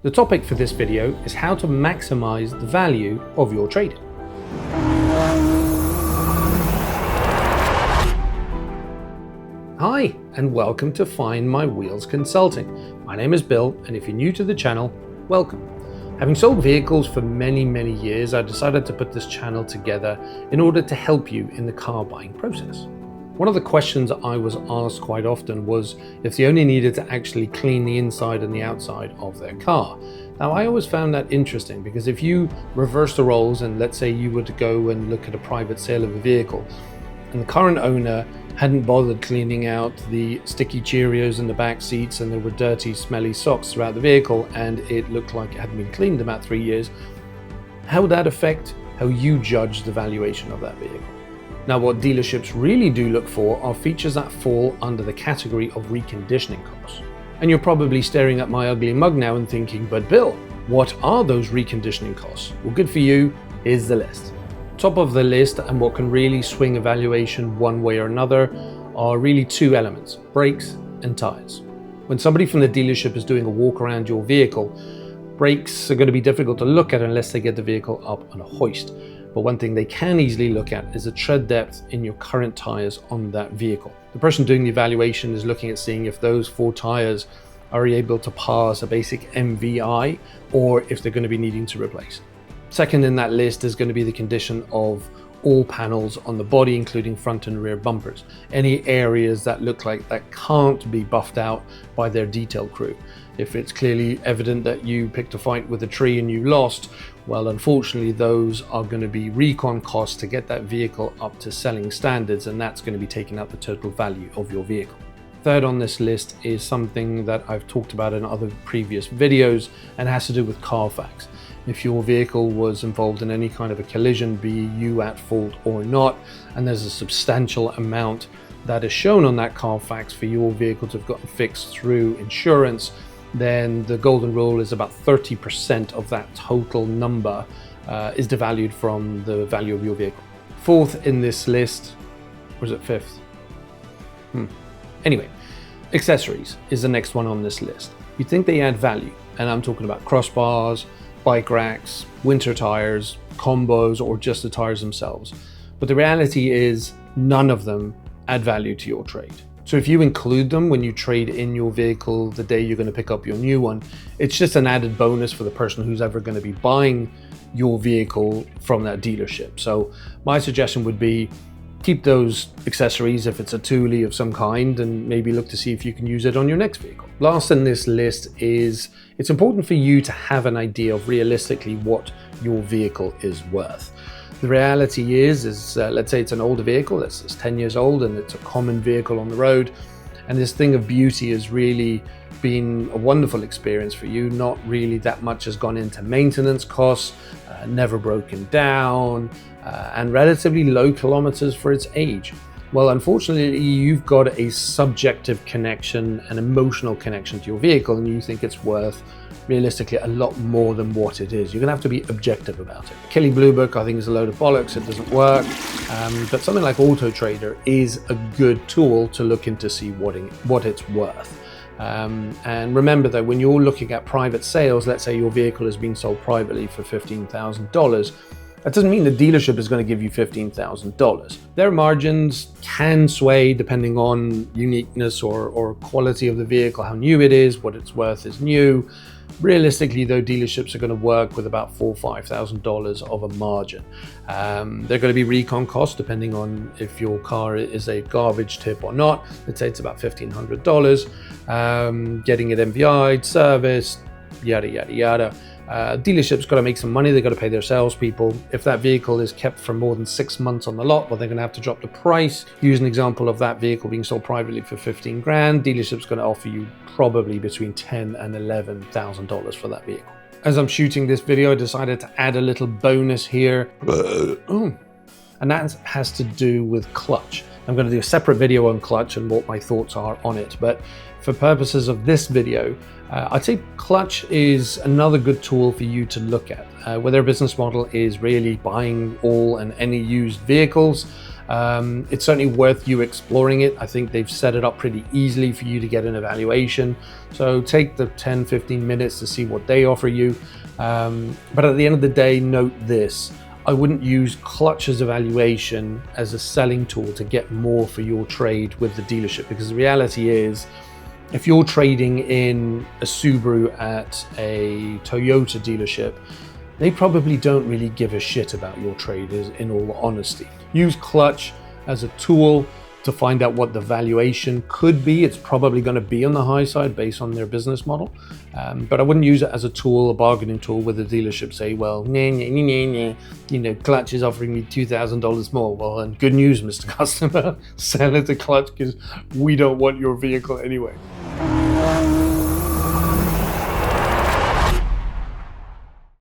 The topic for this video is how to maximize the value of your trade. Hi, and welcome to Find My Wheels Consulting. My name is Bill, and if you're new to the channel, welcome. Having sold vehicles for many years, I decided to put this channel together in order to help you in the car buying process. One of the questions I was asked quite often was if they only needed to actually clean the inside and the outside of their car. Now, I always found that interesting because if you reverse the roles and let's say you were to go and look at a private sale of a vehicle and the current owner hadn't bothered cleaning out the sticky Cheerios in the back seats and there were dirty, smelly socks throughout the vehicle and it looked like it hadn't been cleaned in about 3 years, how would that affect how you judge the valuation of that vehicle? Now, what dealerships really do look for are features that fall under the category of reconditioning costs. And you're probably staring at my ugly mug now and thinking, but Bill, what are those reconditioning costs? Well, good for you, here's the list. Top of the list, and what can really swing a valuation one way or another, are really two elements: brakes and tires. When somebody from the dealership is doing a walk around your vehicle, brakes are going to be difficult to look at unless they get the vehicle up on a hoist. But one thing they can easily look at is the tread depth in your current tires on that vehicle. The person doing the evaluation is looking at seeing if those 4 tires are able to pass a basic MVI or if they're going to be needing to replace. Second in that list is going to be the condition of all panels on the body, including front and rear bumpers. Any areas that look like that can't be buffed out by their detail crew. If it's clearly evident that you picked a fight with a tree and you lost, well, unfortunately, those are going to be recon costs to get that vehicle up to selling standards, and that's going to be taking up the total value of your vehicle. Third on this list is something that I've talked about in other previous videos and has to do with Carfax. If your vehicle was involved in any kind of a collision, be you at fault or not, and there's a substantial amount that is shown on that Carfax for your vehicle to have gotten fixed through insurance, then the golden rule is about 30% of that total number is devalued from the value of your vehicle. Fourth in this list, or is it fifth? Anyway, accessories is the next one on this list. You think they add value, and I'm talking about crossbars, bike racks, winter tires, combos, or just the tires themselves. But the reality is none of them add value to your trade. So if you include them when you trade in your vehicle the day you're going to pick up your new one, it's just an added bonus for the person who's ever going to be buying your vehicle from that dealership. So my suggestion would be keep those accessories if it's a toolie of some kind, and maybe look to see if you can use it on your next vehicle. Last in this list is it's important for you to have an idea of realistically what your vehicle is worth. The reality is let's say it's an older vehicle that's 10 years old and it's a common vehicle on the road, and this thing of beauty has really been a wonderful experience for you. Not really that much has gone into maintenance costs, never broken down, and relatively low kilometers for its age. Well, unfortunately, you've got a subjective connection, an emotional connection to your vehicle, and you think it's worth realistically a lot more than what it is. You're gonna have to be objective about it. Kelley Blue Book, I think, is a load of bollocks. It doesn't work. But something like Auto Trader is a good tool to look into see what it's worth. And remember that when you're looking at private sales, let's say your vehicle has been sold privately for $15,000, that doesn't mean the dealership is going to give you $15,000. Their margins can sway depending on uniqueness or quality of the vehicle, how new it is, what it's worth is new. Realistically, though, dealerships are going to work with about $4,000 or $5,000 of a margin. They're going to be recon costs depending on if your car is a garbage tip or not. Let's say it's about $1,500. Getting it MVI'd, serviced, yada, yada, yada. Dealerships got to make some money. They've got to pay their salespeople. If that vehicle is kept for more than 6 months on the lot, well, they're going to have to drop the price. Use an example of that vehicle being sold privately for 15 grand. Dealership's going to offer you probably between $10,000 and $11,000 for that vehicle. As I'm shooting this video, I decided to add a little bonus here. And that has to do with clutch. I'm going to do a separate video on clutch and what my thoughts are on it. But for purposes of this video, I'd say clutch is another good tool for you to look at. Where their business model is really buying all and any used vehicles, It's certainly worth you exploring it. I think they've set it up pretty easily for you to get an evaluation. So take the 10-15 minutes to see what they offer you. But at the end of the day, note this. I wouldn't use Clutch's evaluation as a selling tool to get more for your trade with the dealership, because the reality is, if you're trading in a Subaru at a Toyota dealership, they probably don't really give a shit about your trade, in all honesty. Use Clutch as a tool to find out what the valuation could be. It's probably going to be on the high side based on their business model. But I wouldn't use it as a tool, a bargaining tool, where the dealership say, well, Clutch is offering me $2,000 more. Well, and good news, Mr. Customer, sell it to Clutch because we don't want your vehicle anyway.